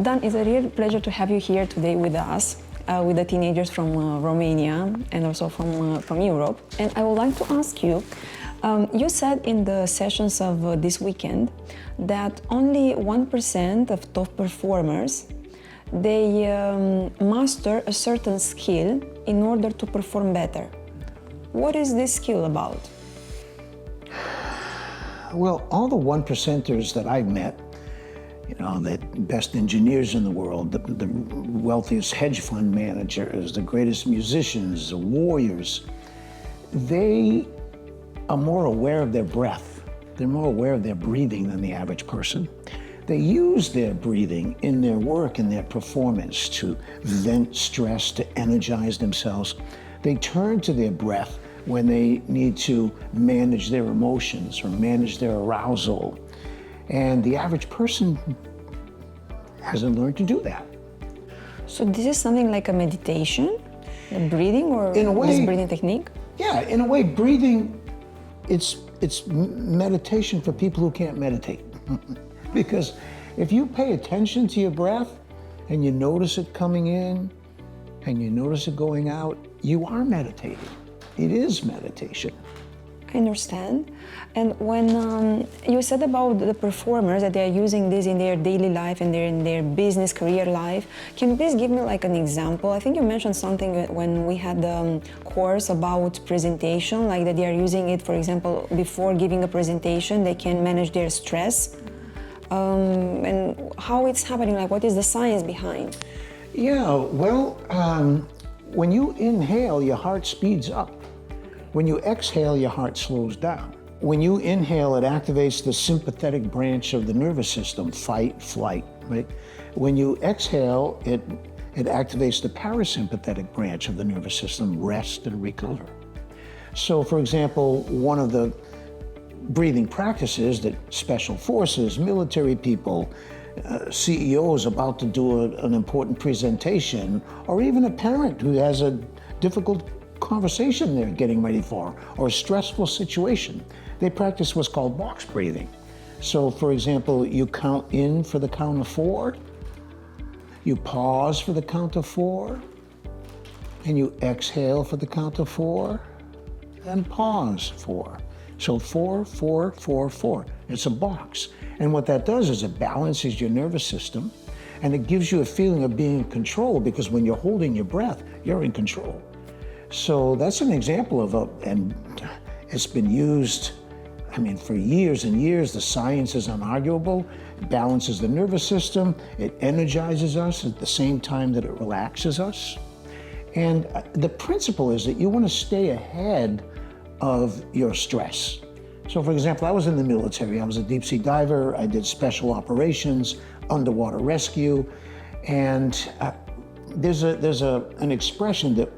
Dan, it's a real pleasure to have you here today with us, with the teenagers from Romania and also from Europe. And I would like to ask you, you said in the sessions of this weekend that only 1% of top performers, they master a certain skill in order to perform better. What is this skill about? Well, all the 1%ers that I've met, you know, the best engineers in the world, the wealthiest hedge fund managers, the greatest musicians, the warriors, they are more aware of their breath. They're more aware of their breathing than the average person. They use their breathing in their work and their performance to vent stress, to energize themselves. They turn to their breath when they need to manage their emotions or manage their arousal. And the average person hasn't learned to do that. So this is something like a meditation, a breathing, or in a way, this breathing technique? Yeah, in a way, breathing, it's meditation for people who can't meditate. Because if you pay attention to your breath and you notice it coming in and you notice it going out, you are meditating. It is meditation. I understand. And when you said about the performers that they are using this in their daily life and in their business career life, can you please give me like an example? I think you mentioned something when we had the course about presentation, like that they are using it, for example, before giving a presentation, they can manage their stress. And how it's happening, like what is the science behind? Yeah, well, when you inhale, your heart speeds up. When you exhale, your heart slows down. When you inhale, it activates the sympathetic branch of the nervous system, fight, flight, right? When you exhale, it activates the parasympathetic branch of the nervous system, rest and recover. So, for example, one of the breathing practices that special forces, military people, CEOs about to do an important presentation, or even a parent who has a difficult conversation they're getting ready for, or a stressful situation, they practice what's called box breathing. So, for example, you count in for the count of 4, you pause for the count of 4, and you exhale for the count of 4, and pause 4. So 4, 4, 4, 4. It's a box. And what that does is it balances your nervous system, and it gives you a feeling of being in control, because when you're holding your breath, you're in control. So that's an example of and it's been used, I mean, for years and years. The science is unarguable. It balances the nervous system. It energizes us at the same time that it relaxes us. And the principle is that you want to stay ahead of your stress. So, for example, I was in the military. I was a deep sea diver. I did special operations, underwater rescue. And there's an expression that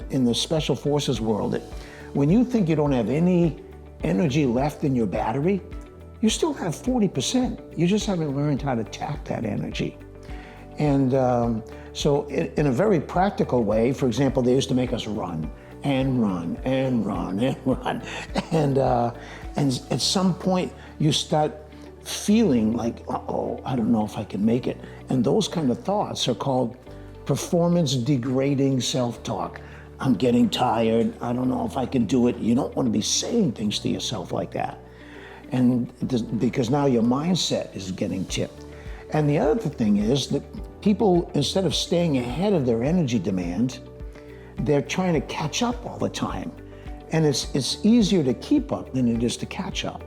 in the special forces world, that when you think you don't have any energy left in your battery, you still have 40%. You just haven't learned how to tap that energy. And so in a very practical way, for example, they used to make us run and run and run and run. And at some point you start feeling like, uh-oh, I don't know if I can make it. And those kind of thoughts are called performance degrading self-talk. I'm getting tired. I don't know if I can do it. You don't want to be saying things to yourself like that. And because now your mindset is getting tipped. And the other thing is that people, instead of staying ahead of their energy demand, they're trying to catch up all the time. And it's easier to keep up than it is to catch up.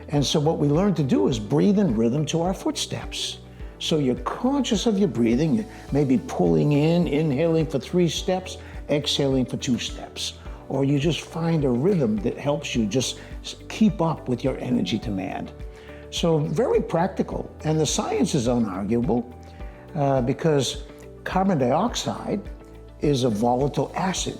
And so what we learn to do is breathe in rhythm to our footsteps. So you're conscious of your breathing. You may be pulling in, inhaling for 3 steps, exhaling for 2 steps. Or you just find a rhythm that helps you just keep up with your energy demand. So very practical. And the science is unarguable because carbon dioxide is a volatile acid.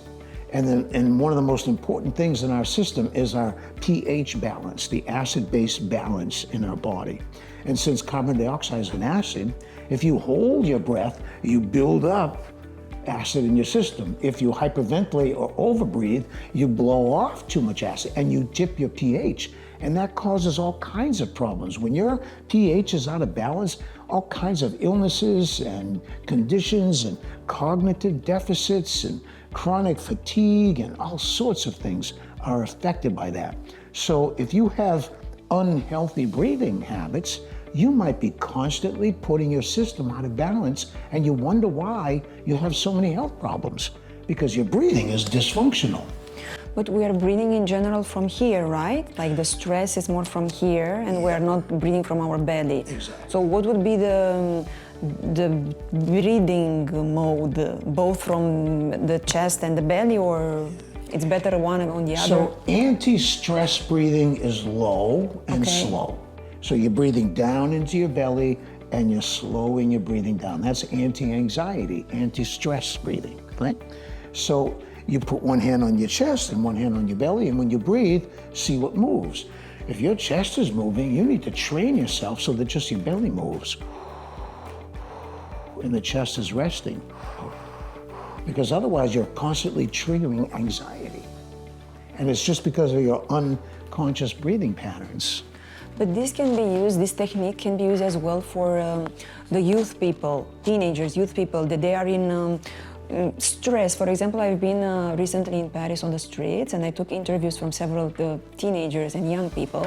And one of the most important things in our system is our pH balance, the acid-base balance in our body. And since carbon dioxide is an acid, if you hold your breath, you build up acid in your system. If you hyperventilate or overbreathe, you blow off too much acid and you dip your pH. And that causes all kinds of problems. When your pH is out of balance, all kinds of illnesses and conditions and cognitive deficits and chronic fatigue and all sorts of things are affected by that. So if you have unhealthy breathing habits, you might be constantly putting your system out of balance, and you wonder why you have so many health problems, because your breathing is dysfunctional. But we are breathing in general from here, right? Like the stress is more from here, and we are not breathing from our belly. Exactly. So what would be the breathing mode, both from the chest and the belly, or it's better one on the other? So anti-stress breathing is low and slow. So you're breathing down into your belly and you're slowing your breathing down. That's anti-anxiety, anti-stress breathing, right? So you put one hand on your chest and one hand on your belly, and when you breathe, see what moves. If your chest is moving, you need to train yourself so that just your belly moves and the chest is resting, because otherwise you're constantly triggering anxiety. And it's just because of your unconscious breathing patterns. But this can be used, this technique can be used as well for the youth people, teenagers, youth people, that they are in stress. For example, I've been recently in Paris on the streets, and I took interviews from several teenagers and young people.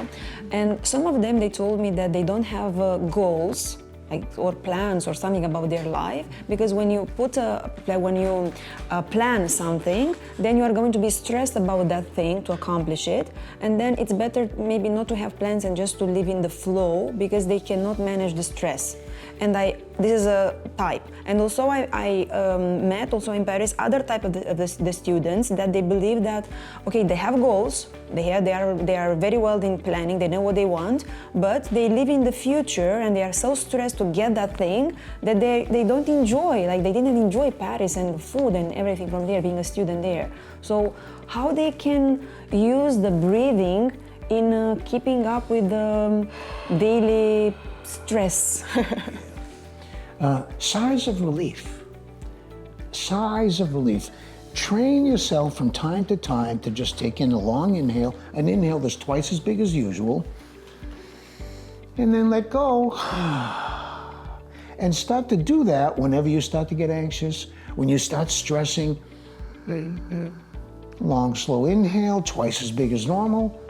And some of them, they told me that they don't have goals, like, or plans or something about their life, because when you plan something, then you are going to be stressed about that thing to accomplish it, and then it's better maybe not to have plans and just to live in the flow, because they cannot manage the stress. And this is a type. And also I met also in Paris other type of the students that they believe that, okay, they have goals, they are very well in planning, they know what they want, but they live in the future and they are so stressed to get that thing that they don't enjoy, like they didn't enjoy Paris and the food and everything from there, being a student there. So how they can use the breathing in keeping up with the daily stress. Sighs of relief. Sighs of relief. Train yourself from time to time to just take in a long inhale, an inhale that's twice as big as usual, and then let go. And start to do that whenever you start to get anxious, when you start stressing. Long, slow inhale, twice as big as normal.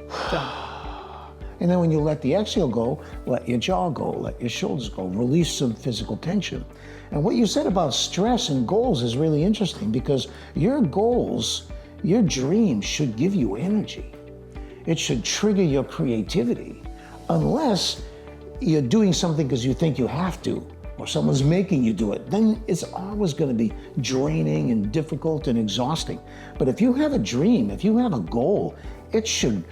And then when you let the exhale go, let your jaw go, let your shoulders go, release some physical tension. And what you said about stress and goals is really interesting, because your goals, your dreams should give you energy. It should trigger your creativity, unless you're doing something because you think you have to, or someone's making you do it. Then it's always going to be draining and difficult and exhausting. But if you have a dream, if you have a goal, it should,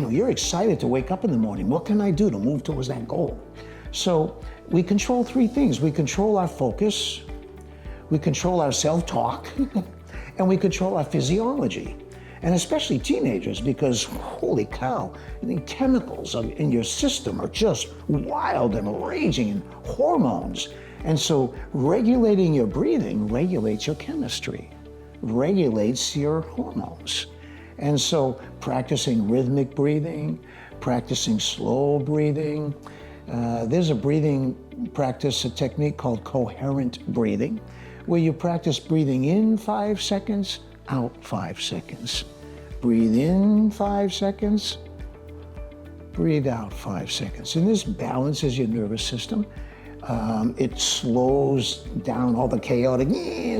you're excited to wake up in the morning. What can I do to move towards that goal? So we control three things. We control our focus, we control our self-talk, and we control our physiology. And especially teenagers, because holy cow, the chemicals in your system are just wild and raging, and hormones. And so regulating your breathing regulates your chemistry, regulates your hormones. And so practicing rhythmic breathing, practicing slow breathing. There's a breathing practice, a technique called coherent breathing, where you practice breathing in 5 seconds, out 5 seconds. Breathe in 5 seconds, breathe out 5 seconds. And this balances your nervous system. It slows down all the chaotic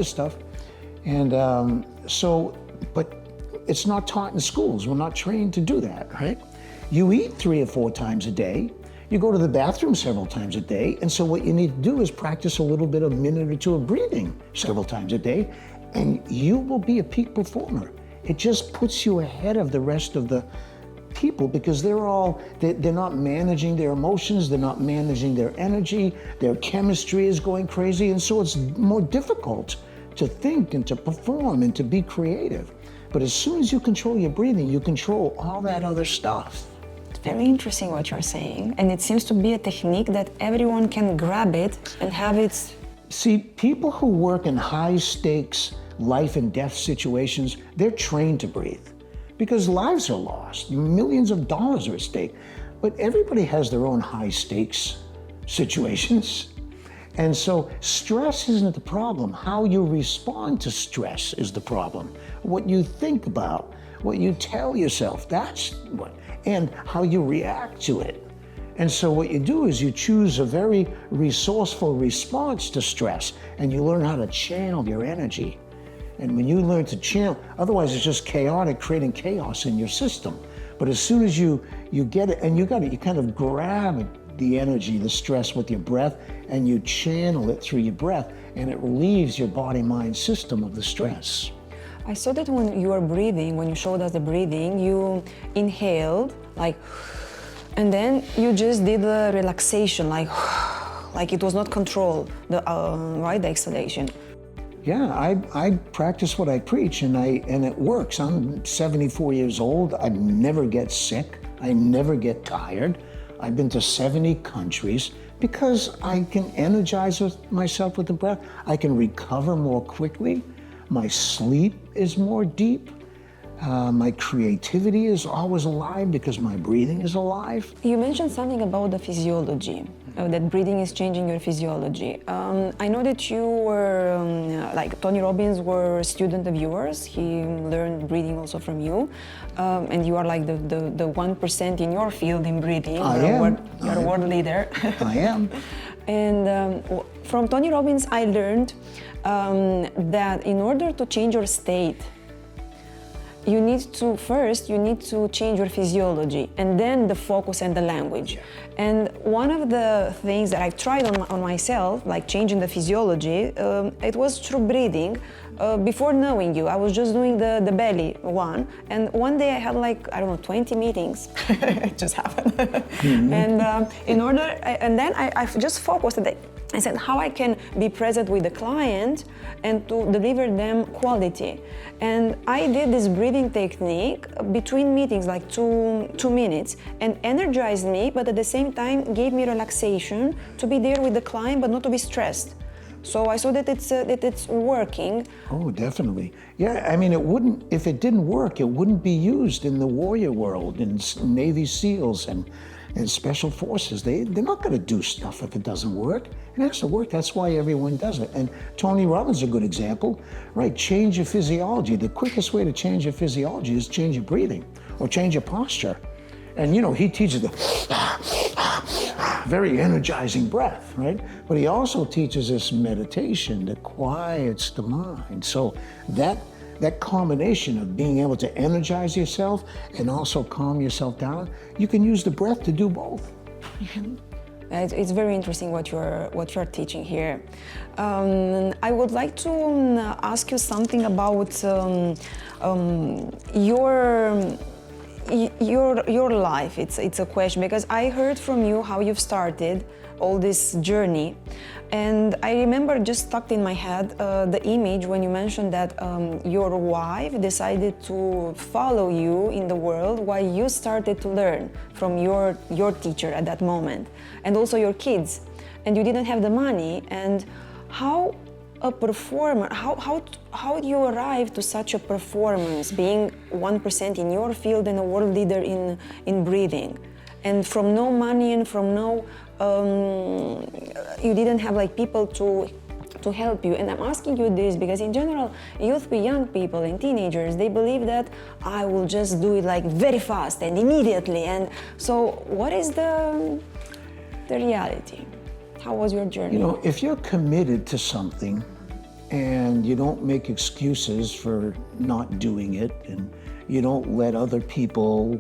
stuff. And but it's not taught in schools. We're not trained to do that, right? You eat 3 or 4 times a day. You go to the bathroom several times a day. And so what you need to do is practice a little bit, a minute or two of breathing several times a day, and you will be a peak performer. It just puts you ahead of the rest of the people, because they're not managing their emotions, they're not managing their energy, their chemistry is going crazy, and so it's more difficult to think and to perform and to be creative. But as soon as you control your breathing, you control all that other stuff. It's very interesting what you're saying, and it seems to be a technique that everyone can grab it and have it. See, people who work in high stakes life and death situations, they're trained to breathe, because lives are lost, millions of dollars are at stake. But everybody has their own high stakes situations. And so stress isn't the problem. How you respond to stress is the problem. What you think about, what you tell yourself, that's what, and how you react to it. And so what you do is you choose a very resourceful response to stress, and you learn how to channel your energy. And when you learn to channel, otherwise it's just chaotic, creating chaos in your system. But as soon as you get it, and you kind of grab the energy, the stress with your breath, and you channel it through your breath, and it relieves your body-mind system of the stress. I saw that when you were breathing, when you showed us the breathing, you inhaled, like, and then you just did the relaxation, like it was not controlled, right, the exhalation. Yeah, I practice what I preach, and it works. I'm 74 years old. I never get sick. I never get tired. I've been to 70 countries because I can energize myself with the breath. I can recover more quickly. My sleep is more deep. My creativity is always alive because my breathing is alive. You mentioned something about the physiology, that breathing is changing your physiology. I know that you were, like Tony Robbins were a student of yours. He learned breathing also from you. And you are like the 1% in your field in breathing. You're a world leader. I am. And from Tony Robbins, I learned that in order to change your state, you need to change your physiology, and then the focus and the language. And one of the things that I tried on myself, like changing the physiology, it was through breathing. Before knowing you, I was just doing the belly one, and one day I had 20 meetings. It just happened. Mm-hmm. And then I just focused on that. I said how I can be present with the client and to deliver them quality. And I did this breathing technique between meetings, like two minutes, and energized me, but at the same time gave me relaxation to be there with the client, but not to be stressed. So I saw that it's working. Oh, definitely. Yeah, I mean, if it didn't work, it wouldn't be used in the warrior world, in Navy SEALs and Special Forces. They're not going to do stuff if it doesn't work. It has to work. That's why everyone does it. And Tony Robbins is a good example, right? Change your physiology. The quickest way to change your physiology is change your breathing or change your posture. And he teaches the very energizing breath, right? But he also teaches us meditation that quiets the mind. So that combination of being able to energize yourself and also calm yourself down, you can use the breath to do both. It's very interesting what you're teaching here. I would like to ask you something about your life. It's a question because I heard from you how you've started all this journey, and I remember just stuck in my head the image when you mentioned that your wife decided to follow you in the world while you started to learn from your teacher at that moment, and also your kids, and you didn't have the money. And how a performer, how do you arrive to such a performance, being 1% in your field and a world leader in breathing, and from no money and from no you didn't have people to help you? And I'm asking you this because in general, young people and teenagers, they believe that I will just do it very fast and immediately. And so what is the reality? How was your journey? If you're committed to something and you don't make excuses for not doing it, and you don't let other people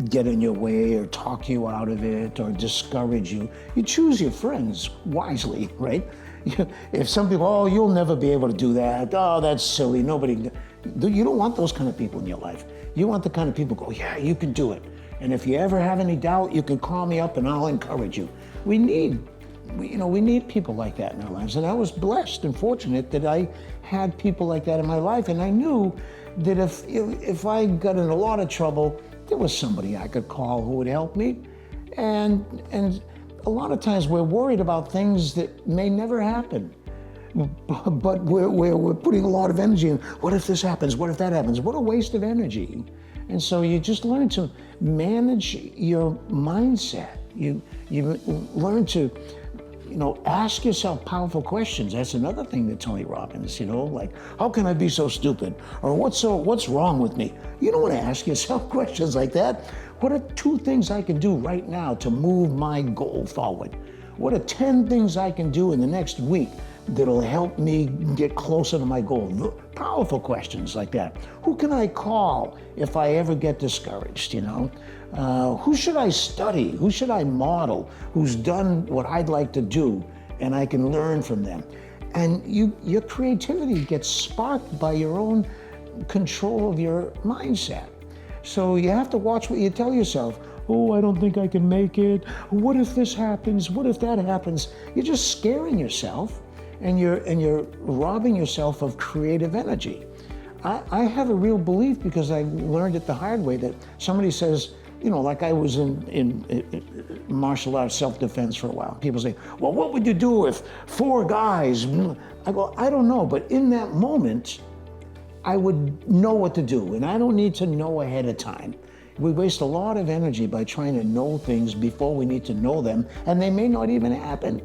get in your way or talk you out of it or discourage you, you choose your friends wisely, right? If some people, you'll never be able to do that, that's silly, nobody, you don't want those kind of people in your life. You want the kind of people who go, yeah, you can do it. And if you ever have any doubt, you can call me up and I'll encourage you. We need people like that in our lives. And I was blessed and fortunate that I had people like that in my life. And I knew that if I got in a lot of trouble, there was somebody I could call who would help me. And a lot of times we're worried about things that may never happen. But we're putting a lot of energy in, what if this happens? What if that happens? What a waste of energy. And so you just learn to manage your mindset. You learn to ask yourself powerful questions. That's another thing that Tony Robbins, like, how can I be so stupid? Or what's wrong with me? You don't want to ask yourself questions like that. What are 2 things I can do right now to move my goal forward? What are 10 things I can do in the next week that'll help me get closer to my goal? Powerful questions like that. Who can I call if I ever get discouraged, Who should I study? Who should I model? Who's done what I'd like to do and I can learn from them? And your creativity gets sparked by your own control of your mindset. So you have to watch what you tell yourself. Oh, I don't think I can make it. What if this happens? What if that happens? You're just scaring yourself and you're robbing yourself of creative energy. I have a real belief, because I learned it the hard way, that somebody says, like I was in martial arts self-defense for a while. People say, well, what would you do if 4 guys? I go, I don't know, but in that moment, I would know what to do, and I don't need to know ahead of time. We waste a lot of energy by trying to know things before we need to know them, and they may not even happen.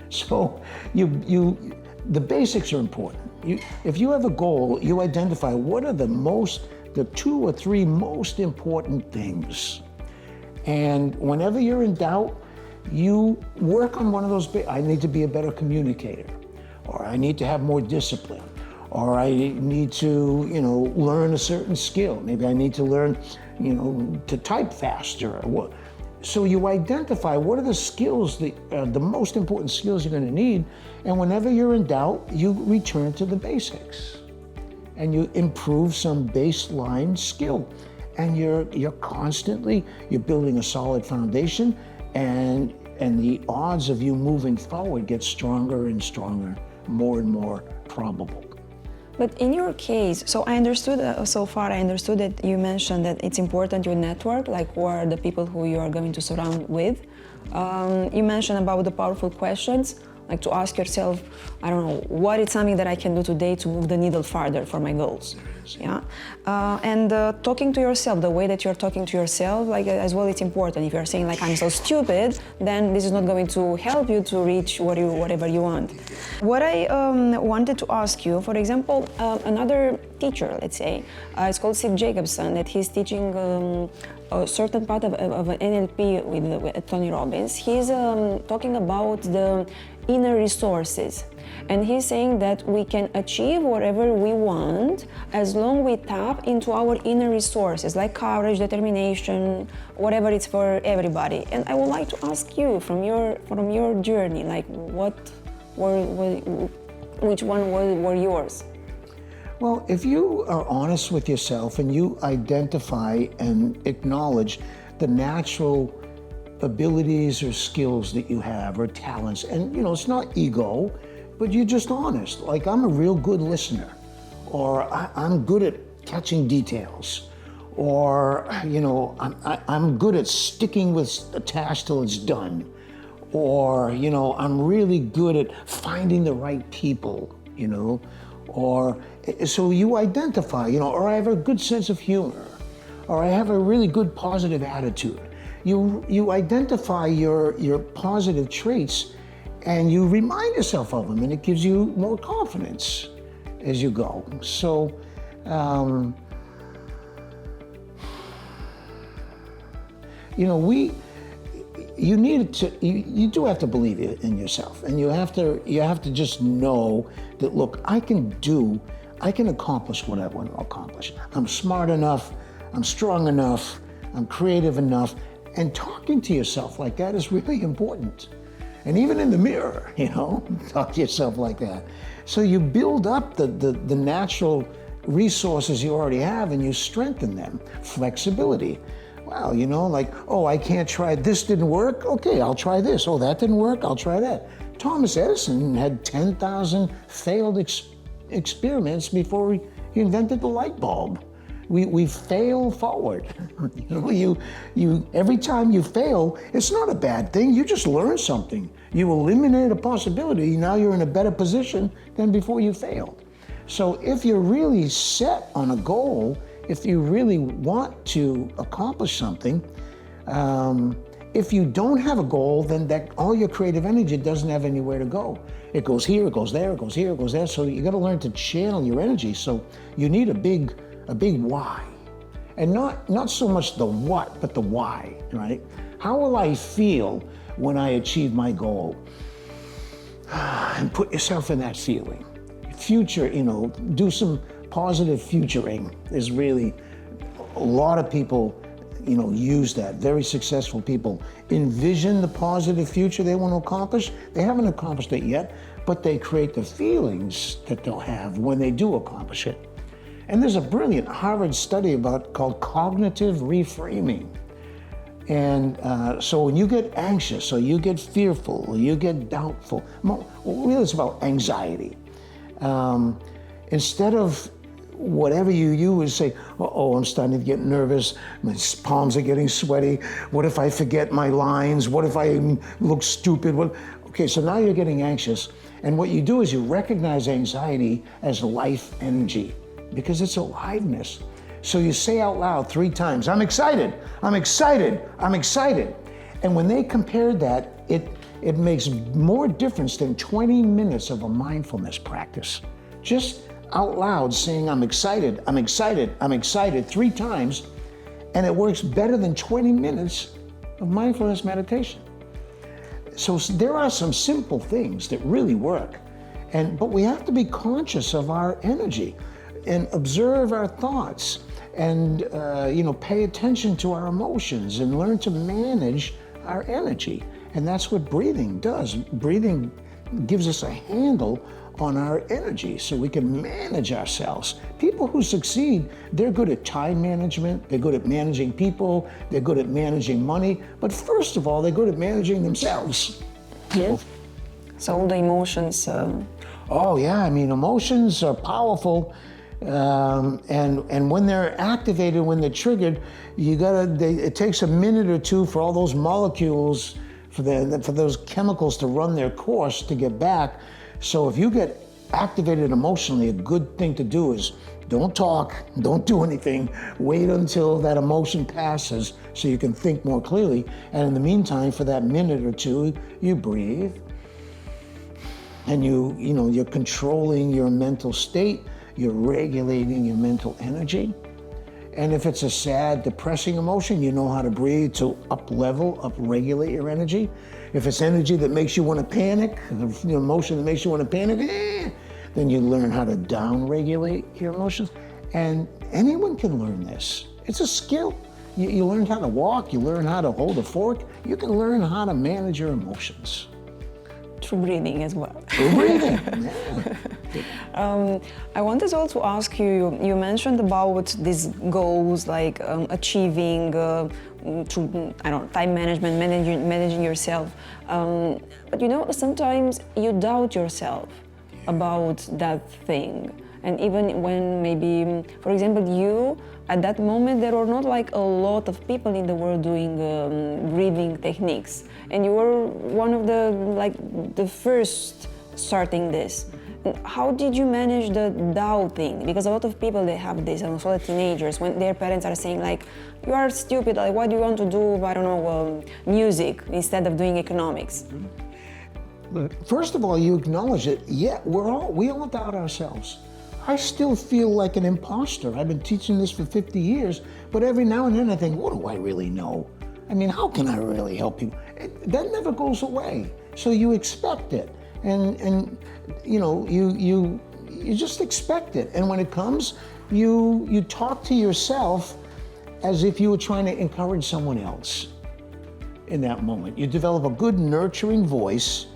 So the basics are important. If you have a goal, you identify what are the 2 or 3 most important things. And whenever you're in doubt, you work on one of those. I need to be a better communicator, or I need to have more discipline, or I need to, learn a certain skill. Maybe I need to learn, to type faster. So you identify what are the skills, the most important skills you're going to need, and whenever you're in doubt, you return to the basics, and you improve some baseline skill, and you're building a solid foundation, and the odds of you moving forward get stronger and stronger, more and more probable. But in your case, so I understood that you mentioned that it's important your network, like who are the people who you are going to surround with. You mentioned about the powerful questions, like to ask yourself, I don't know, what is something that I can do today to move the needle farther for my goals? Yeah, and talking to yourself, the way that you're talking to yourself, like as well, it's important. If you're saying like I'm so stupid, then this is not going to help you to reach whatever you want. What I wanted to ask you, for example, another teacher, let's say, it's called Steve Jacobson, that he's teaching a certain part of an NLP with Tony Robbins. He's talking about the inner resources. And he's saying that we can achieve whatever we want as long we tap into our inner resources, like courage, determination, whatever it's for everybody. And I would like to ask you from your journey, like which one were yours? Well, if you are honest with yourself and you identify and acknowledge the natural abilities or skills that you have or talents, and it's not ego, but you're just honest. Like, I'm a real good listener, or I'm good at catching details, or I'm good at sticking with a task till it's done, or I'm really good at finding the right people, or so you identify, or I have a good sense of humor, or I have a really good positive attitude. You identify your positive traits, and you remind yourself of them, and it gives you more confidence as you go. So, you do have to believe in yourself, and you have to just know that, look, I can accomplish what I want to accomplish. I'm smart enough, I'm strong enough, I'm creative enough, and talking to yourself like that is really important. And even in the mirror, talk to yourself like that. So you build up the natural resources you already have, and you strengthen them. Flexibility. Wow, I can't try, this didn't work, okay, I'll try this. Oh, that didn't work, I'll try that. Thomas Edison had 10,000 failed experiments before he invented the light bulb. We fail forward. Every time you fail, it's not a bad thing. You just learn something. You eliminate a possibility. Now you're in a better position than before you failed. So if you're really set on a goal, if you really want to accomplish something, if you don't have a goal, then that all your creative energy doesn't have anywhere to go. It goes here, it goes there, it goes here, it goes there. So you got to learn to channel your energy. So you need a big why, and not so much the what, but the why, right? How will I feel when I achieve my goal? And put yourself in that feeling. Future, do some positive futuring. There's really a lot of people, use that. Very successful people envision the positive future they want to accomplish. They haven't accomplished it yet, but they create the feelings that they'll have when they do accomplish it. And there's a brilliant Harvard study called cognitive reframing. And so when you get anxious, or you get fearful, or you get doubtful, really it's about anxiety. Instead of whatever you use, say, I'm starting to get nervous, my palms are getting sweaty, what if I forget my lines, what if I look stupid? Okay, so now you're getting anxious, and what you do is you recognize anxiety as life energy, because it's aliveness. So you say out loud 3 times, I'm excited, I'm excited, I'm excited. And when they compared that, it makes more difference than 20 minutes of a mindfulness practice. Just out loud saying, I'm excited, I'm excited, I'm excited 3 times, and it works better than 20 minutes of mindfulness meditation. So there are some simple things that really work, but we have to be conscious of our energy and observe our thoughts and pay attention to our emotions and learn to manage our energy. And that's what breathing does. Breathing gives us a handle on our energy so we can manage ourselves. People who succeed, they're good at time management, they're good at managing people, they're good at managing money, but first of all, they're good at managing themselves. Yeah. So all the emotions. Oh yeah, emotions are powerful. And when they're activated, when they're triggered, it takes a minute or 2 for all those molecules, for those chemicals to run their course to get back. So if you get activated emotionally, a good thing to do is don't talk, don't do anything, wait until that emotion passes so you can think more clearly. And in the meantime, for that minute or 2, you breathe, and you're controlling your mental state, you're regulating your mental energy. And if it's a sad, depressing emotion, you know how to breathe to up-regulate your energy. If it's energy that makes you want to panic, the emotion that makes you want to panic, then you learn how to down-regulate your emotions. And anyone can learn this. It's a skill. You learn how to walk, you learn how to hold a fork, you can learn how to manage your emotions. Through breathing as well. Through breathing, I wanted also to ask you, you mentioned about these goals like achieving through, time management, managing yourself. But sometimes you doubt yourself about that thing. And even when maybe, for example, at that moment, there were not like a lot of people in the world doing breathing techniques. And you were one of the first starting this. How did you manage the doubting? Because a lot of people, they have this, and also the teenagers, when their parents are saying like, you are stupid, like why do you want to do, music instead of doing economics? First of all, you acknowledge it. Yeah, we all doubt ourselves. I still feel like an imposter. I've been teaching this for 50 years, but every now and then I think, what do I really know? How can I really help people? That never goes away. So you expect it. And you just expect it. And when it comes, you talk to yourself as if you were trying to encourage someone else in that moment. You develop a good nurturing voice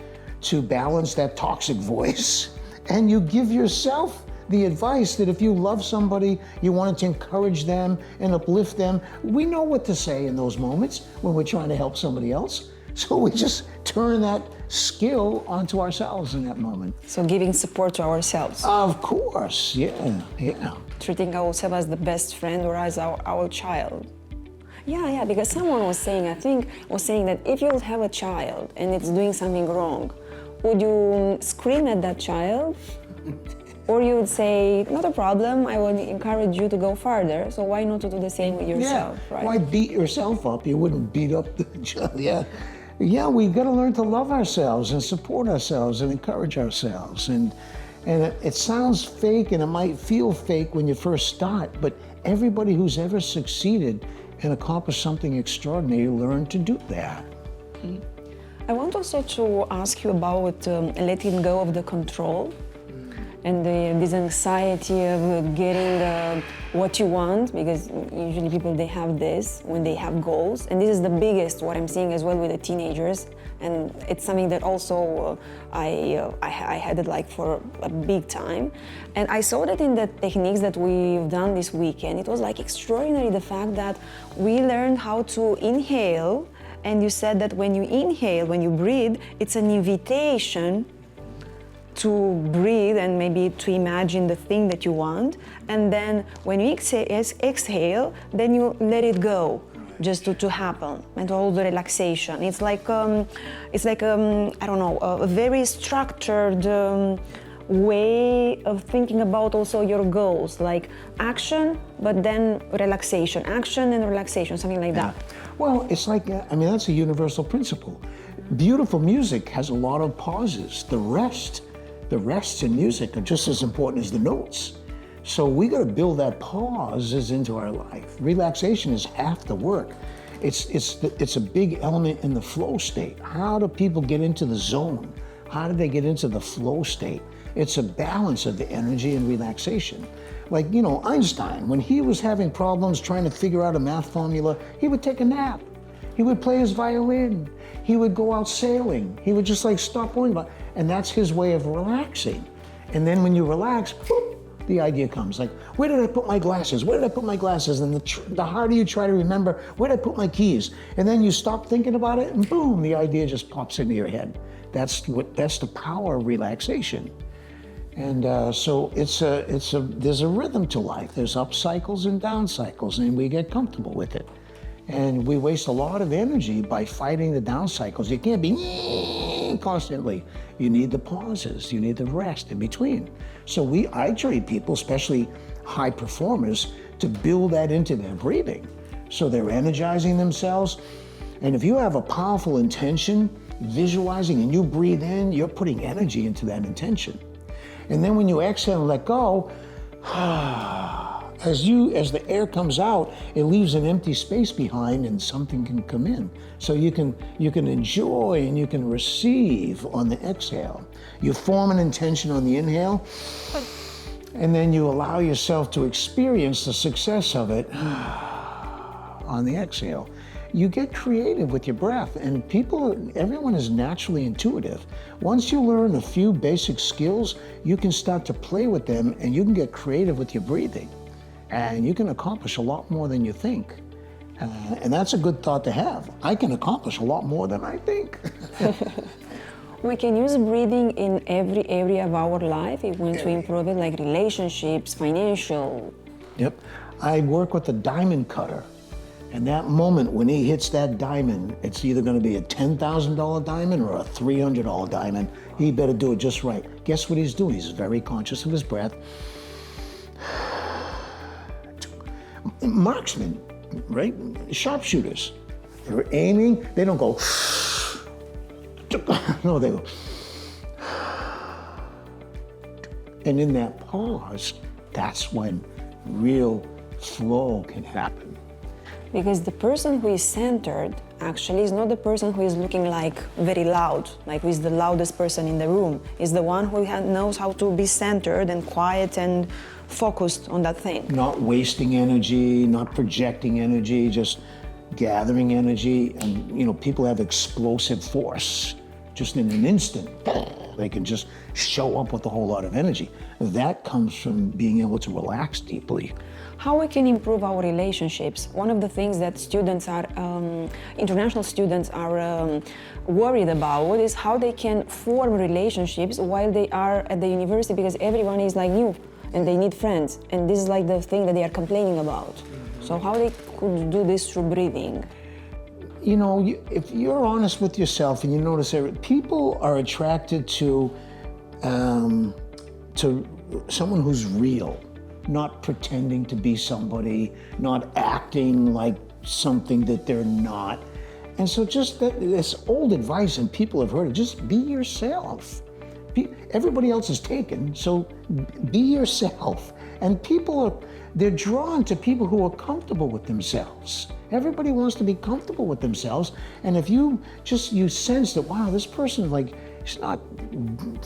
to balance that toxic voice, and you give yourself the advice that if you love somebody, you wanted to encourage them and uplift them. We know what to say in those moments when we're trying to help somebody else. So we just turn that skill onto ourselves in that moment. So giving support to ourselves. Of course, yeah. Treating ourselves as the best friend or as our child. Yeah, because someone was saying, that if you have a child and it's doing something wrong, would you scream at that child? Or you would say, not a problem, I would encourage you to go farther, so why not to do the same with yourself, right? Why beat yourself up? You wouldn't beat up the Yeah, we got to learn to love ourselves and support ourselves and encourage ourselves. And it sounds fake and it might feel fake when you first start, but everybody who's ever succeeded and accomplished something extraordinary learned to do that. Okay. I want also to ask you about letting go of the control and this anxiety of getting what you want, because usually people, they have this when they have goals, and this is the biggest, what I'm seeing as well with the teenagers, and it's something that also I had it like for a big time. And I saw that in the techniques that we've done this weekend, it was like extraordinary, the fact that we learned how to inhale, and you said that when you inhale, when you breathe, it's an invitation to breathe and maybe to imagine the thing that you want, and then when you exhale, then you let it go, just to happen, and all the relaxation. It's like I don't know, a very structured way of thinking about also your goals, like action, but then relaxation, action and relaxation, something like that. Well, it's like, I mean, that's a universal principle. Beautiful music has a lot of pauses. The rests in music are just as important as the notes. So we got to build that pauses into our life. Relaxation is half the work. It's a big element in the flow state. How do people get into the zone? How do they get into the flow state? It's a balance of the energy and relaxation. Like, you know, Einstein, when he was having problems trying to figure out a math formula, he would take a nap. He would play his violin. He would go out sailing. He would just like stop worrying about it. And that's his way of relaxing. And then when you relax, whoop, the idea comes like, where did I put my glasses? Where did I put my glasses? And the harder you try to remember, where did I put my keys? And then you stop thinking about it and boom, the idea just pops into your head. That's the power of relaxation. And so there's a rhythm to life. There's up cycles and down cycles, and we get comfortable with it. And we waste a lot of energy by fighting the down cycles. You can't be constantly. You need the pauses. You need the rest in between. So I train people, especially high performers, to build that into their breathing. So they're energizing themselves. And if you have a powerful intention, visualizing, and you breathe in, you're putting energy into that intention. And then when you exhale and let go, as the air comes out, it leaves an empty space behind and something can come in. So you can enjoy and you can receive on the exhale. You form an intention on the inhale, and then you allow yourself to experience the success of it on the exhale. You get creative with your breath, and everyone is naturally intuitive. Once you learn a few basic skills, you can start to play with them and you can get creative with your breathing. And you can accomplish a lot more than you think. And that's a good thought to have. I can accomplish a lot more than I think. We can use breathing in every area of our life if we want to improve it, like relationships, financial. Yep. I work with a diamond cutter. And that moment when he hits that diamond, it's either going to be a $10,000 diamond or a $300 diamond. He better do it just right. Guess what he's doing? He's very conscious of his breath. Marksmen, right? Sharpshooters. They're aiming. They don't go. No, they go. And in that pause, that's when real flow can happen. Because the person who is centered actually is not the person who is looking like very loud, like who is the loudest person in the room. Is the one who knows how to be centered and quiet and focused on that thing. Not wasting energy, not projecting energy, just gathering energy. And you know, people have explosive force. Just in an instant, they can just show up with a whole lot of energy. That comes from being able to relax deeply. How we can improve our relationships. One of the things that international students are worried about is how they can form relationships while they are at the university, because everyone is like new and they need friends. And this is like the thing that they are complaining about. So how they could do this through breathing? You know, if you're honest with yourself and you notice that people are attracted to someone who's real, not pretending to be somebody, not acting like something that they're not. And so just this old advice, and people have heard it, just be yourself. Everybody else is taken, so be yourself. And they're drawn to people who are comfortable with themselves. Everybody wants to be comfortable with themselves. And if you sense that, wow, this person, it's not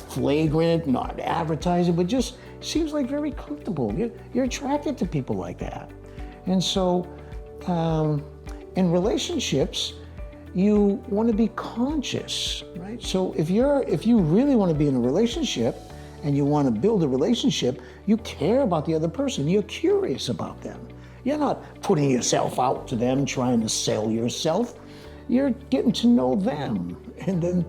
flagrant, not advertising, but just seems like very comfortable. You're attracted to people like that. And so in relationships, you want to be conscious, right? So if you really want to be in a relationship and you want to build a relationship, you care about the other person. You're curious about them. You're not putting yourself out to them, trying to sell yourself. You're getting to know them. And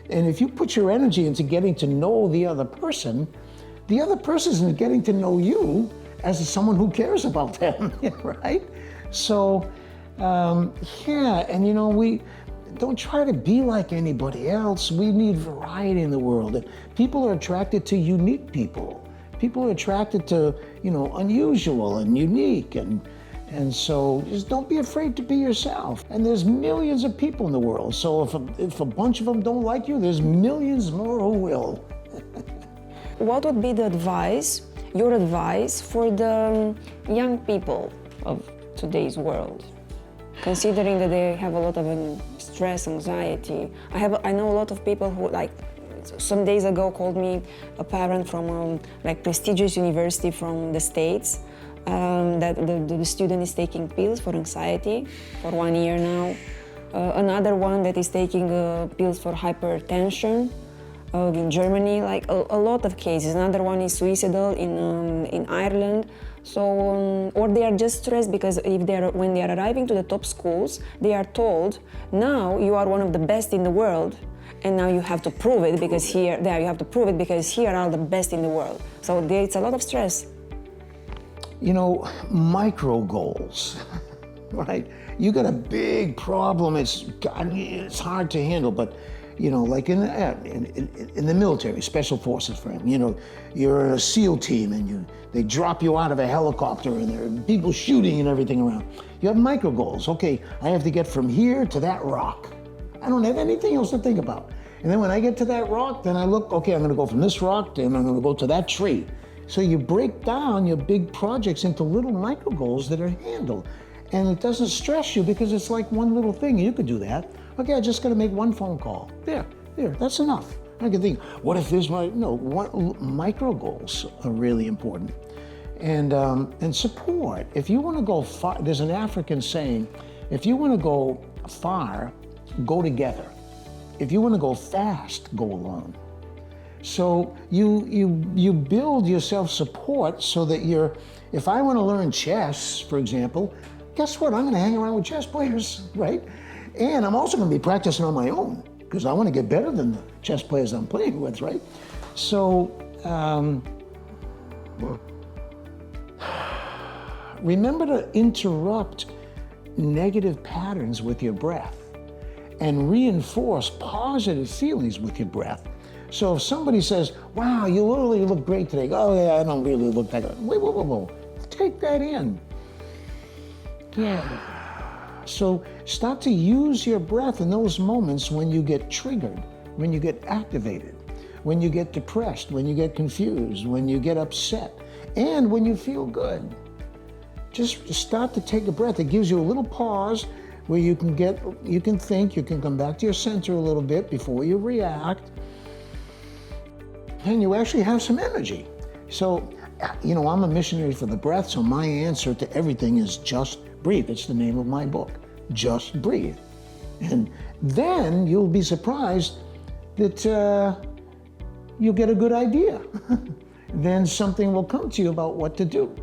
if you put your energy into getting to know the other person is getting to know you as someone who cares about them, right? So, we don't try to be like anybody else. We need variety in the world. And people are attracted to unique people. People are attracted to, unusual and unique. And so just don't be afraid to be yourself. And there's millions of people in the world. So if a bunch of them don't like you, there's millions more who will. What would be your advice for the young people of today's world? Considering that they have a lot of stress, anxiety. I know a lot of people who, some days ago, called me a parent from prestigious university from the States, that the student is taking pills for anxiety for 1 year now. Another one that is taking pills for hypertension in Germany, a lot of cases. Another one is suicidal in Ireland. So, or they are just stressed because when they are arriving to the top schools, they are told, now you are one of the best in the world, and now you have to prove it because here are the best in the world. So it's a lot of stress. Micro goals, right? You got a big problem. It's hard to handle, but like in the military, special forces, you're in a SEAL team and they drop you out of a helicopter and there are people shooting and everything around. You have micro goals. Okay, I have to get from here to that rock. I don't have anything else to think about. And then when I get to that rock, then I look, okay, I'm gonna go from this rock and I'm gonna go to that tree. So you break down your big projects into little micro goals that are handled. And it doesn't stress you because it's like one little thing. You could do that. Okay, I just gotta make one phone call. There, that's enough. I can think, what if there's micro goals are really important. And support. If you wanna go far, there's an African saying, if you wanna go far, go together. If you wanna go fast, go alone. So you build yourself support so that if I wanna learn chess, for example, guess what? I'm gonna hang around with chess players, right? And I'm also gonna be practicing on my own because I wanna get better than the chess players I'm playing with, right? So, remember to interrupt negative patterns with your breath and reinforce positive feelings with your breath. So if somebody says, wow, you really look great today. Oh yeah, I don't really look that good. Whoa. Take that in. Yeah. So start to use your breath in those moments when you get triggered, when you get activated, when you get depressed, when you get confused, when you get upset, and when you feel good. Just start to take a breath. It gives you a little pause where you can think, you can come back to your center a little bit before you react, and you actually have some energy. So, I'm a missionary for the breath, so my answer to everything is just breathe. It's the name of my book, Just Breathe. And then you'll be surprised that you'll get a good idea. Then something will come to you about what to do.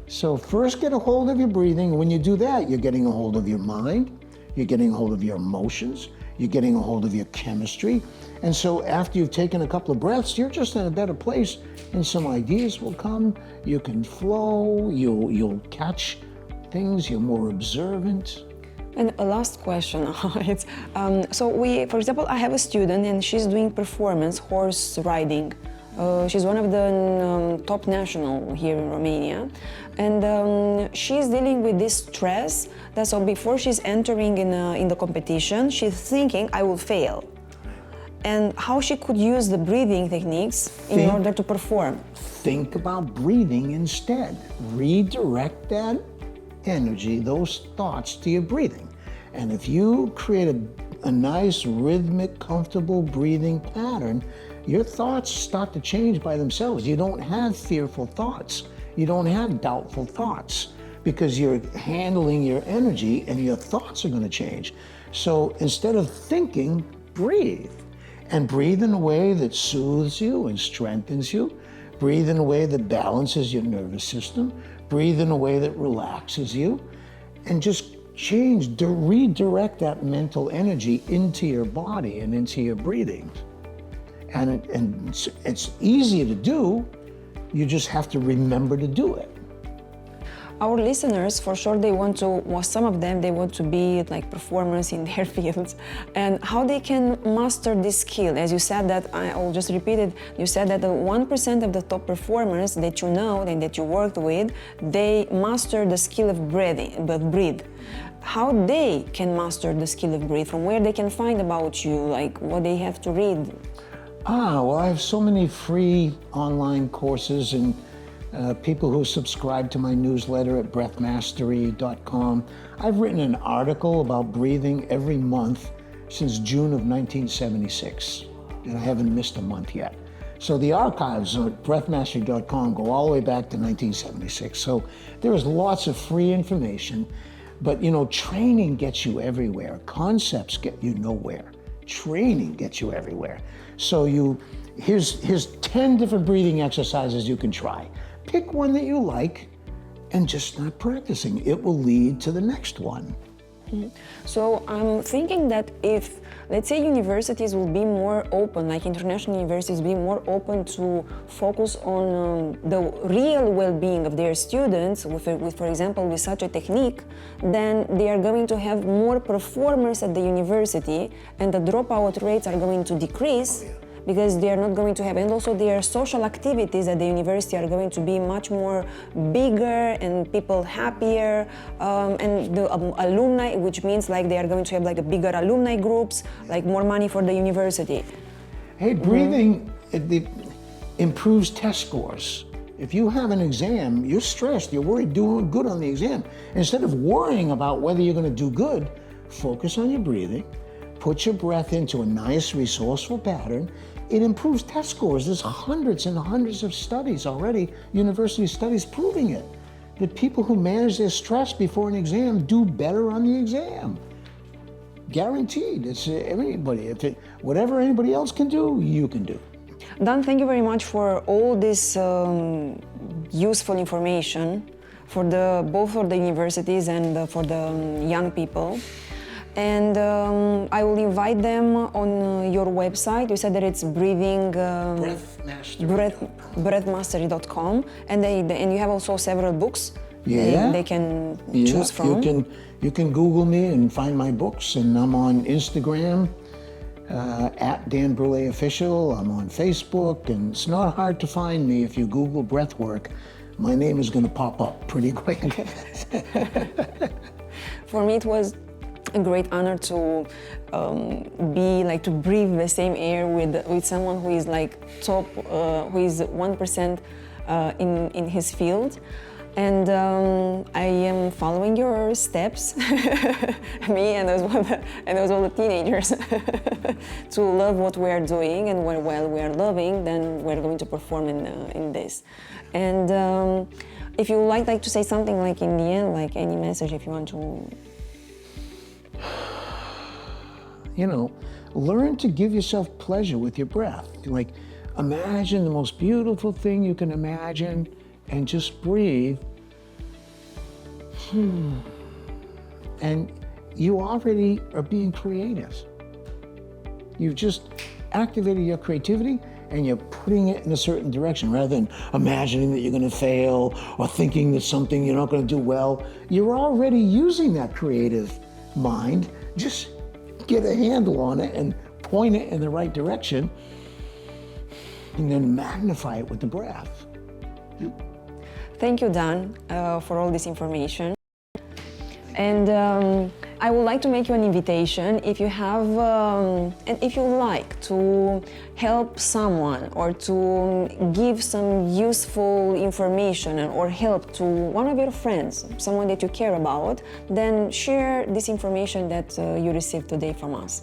So first get a hold of your breathing. When you do that, you're getting a hold of your mind, you're getting a hold of your emotions, you're getting a hold of your chemistry. And so after you've taken a couple of breaths, you're just in a better place and some ideas will come. You can flow, you'll catch things, you're more observant. And a last question, for example, I have a student and she's doing performance, horse riding, She's one of the top national here in Romania, and she's dealing with this stress. That so before she's entering in the competition, she's thinking, I will fail, and how she could use the breathing techniques in order to perform. Think about breathing instead. Redirect that energy, those thoughts, to your breathing. And if you create a nice, rhythmic, comfortable breathing pattern, your thoughts start to change by themselves. You don't have fearful thoughts. You don't have doubtful thoughts because you're handling your energy and your thoughts are going to change. So instead of thinking, breathe. And breathe in a way that soothes you and strengthens you. Breathe in a way that balances your nervous system. Breathe in a way that relaxes you. And just redirect that mental energy into your body and into your breathing. And it's easy to do, you just have to remember to do it. Our listeners, for sure, some of them, they want to be like performers in their fields, and how they can master this skill. As you said that, I will just repeat it, you said that the 1% of the top performers that you know and that you worked with, they master the skill of breathe. How they can master the skill of breathe, from where they can find about you, like what they have to read. Well, I have so many free online courses and people who subscribe to my newsletter at breathmastery.com. I've written an article about breathing every month since June of 1976, and I haven't missed a month yet. So the archives at breathmastery.com go all the way back to 1976. So there is lots of free information, but training gets you everywhere. Concepts get you nowhere. Training gets you everywhere. So here's 10 different breathing exercises you can try. Pick one that you like and just start practicing. It will lead to the next one. So I'm thinking that if, let's say, universities will be more open, like international universities be more open to focus on the real well-being of their students, with, for example, with such a technique, then they are going to have more performers at the university and the dropout rates are going to decrease. Because they are not going to have, and also their social activities at the university are going to be much more bigger and people happier, and the alumni, which means like they are going to have like a bigger alumni groups, like more money for the university. Hey, breathing it improves test scores. If you have an exam, you're stressed, you're worried doing good on the exam. Instead of worrying about whether you're going to do good, focus on your breathing, put your breath into a nice, resourceful pattern. It improves test scores. There's hundreds and hundreds of studies already, university studies proving it, that people who manage their stress before an exam do better on the exam. Guaranteed. It's everybody. Whatever anybody else can do, you can do. Dan, thank you very much for all this useful information both for the universities and for the young people. And I will invite them on your website. You said that it's breathmastery.com, and you have also several books. Yeah. They can choose from. You can Google me and find my books, and I'm on Instagram at Dan Brulé Official. I'm on Facebook, and it's not hard to find me if you Google breathwork. My name is going to pop up pretty quick. For me, it was a great honor to to breathe the same air with someone who is like top, who is 1% in his field. And I am following your steps, me and those all the teenagers, to love what we are doing, and while we are loving, then we're going to perform in this. And if you like to say something like in the end, like any message, if you want to. Learn to give yourself pleasure with your breath. Like, imagine the most beautiful thing you can imagine and just breathe. And you already are being creative. You've just activated your creativity and you're putting it in a certain direction rather than imagining that you're going to fail or thinking that something you're not going to do well. You're already using that creative mind. Just get a handle on it and point it in the right direction. and then magnify it with the breath. Thank you, Dan, for all this information. And I would like to make you an invitation if you have, and if you like to help someone or to give some useful information or help to one of your friends, someone that you care about, then share this information that you received today from us.